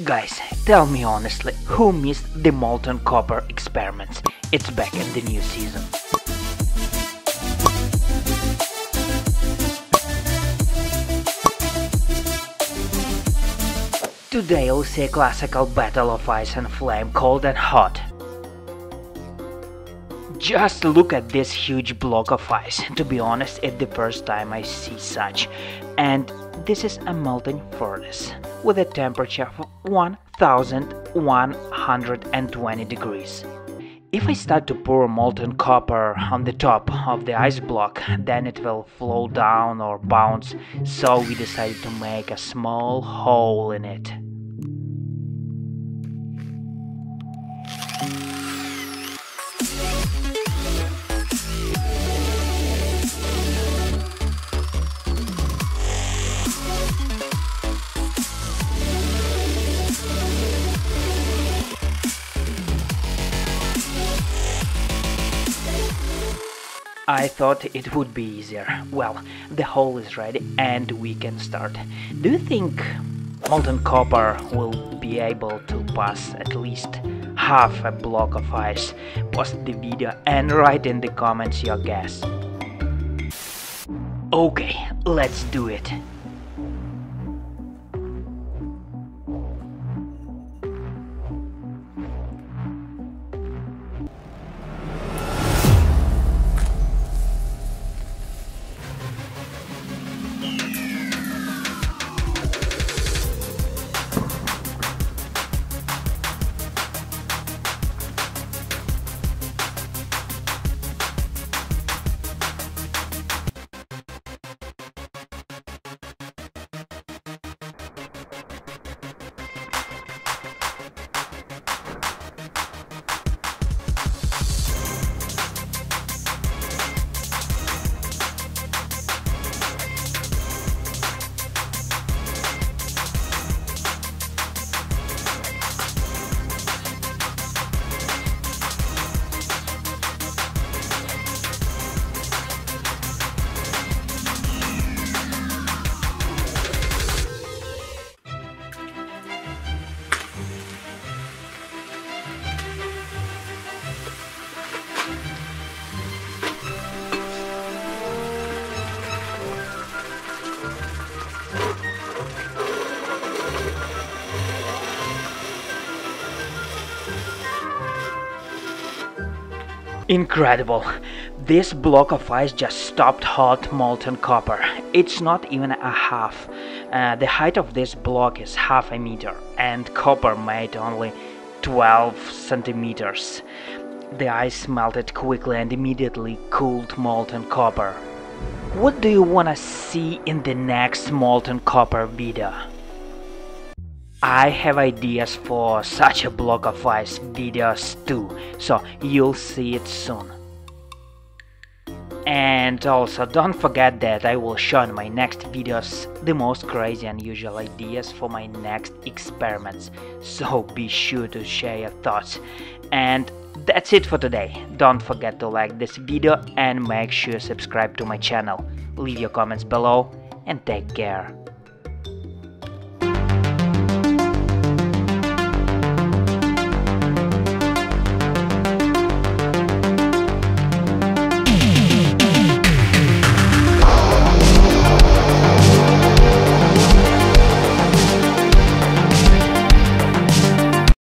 Guys, tell me honestly, who missed the molten copper experiments? It's back in the new season. Today you'll see a classical battle of ice and flame, cold and hot. Just look at this huge block of ice. To be honest, it's the first time I see such. And this is a melting furnace with a temperature of 1120 degrees. If I start to pour molten copper on the top of the ice block, then it will flow down or bounce, so we decided to make a small hole in it. I thought it would be easier. Well, the hole is ready and we can start. Do you think molten copper will be able to pass at least half a block of ice? Post the video and write in the comments your guess. Okay, let's do it. Incredible! This block of ice just stopped hot molten copper. It's not even a half. The height of this block is half a meter, and copper made only 12 centimeters. The ice melted quickly and immediately cooled molten copper. What do you wanna see in the next molten copper video? I have ideas for such a block of ice videos too, so you'll see it soon. And also don't forget that I will show in my next videos the most crazy and unusual ideas for my next experiments, so be sure to share your thoughts. And that's it for today. Don't forget to like this video and make sure to subscribe to my channel. Leave your comments below and take care.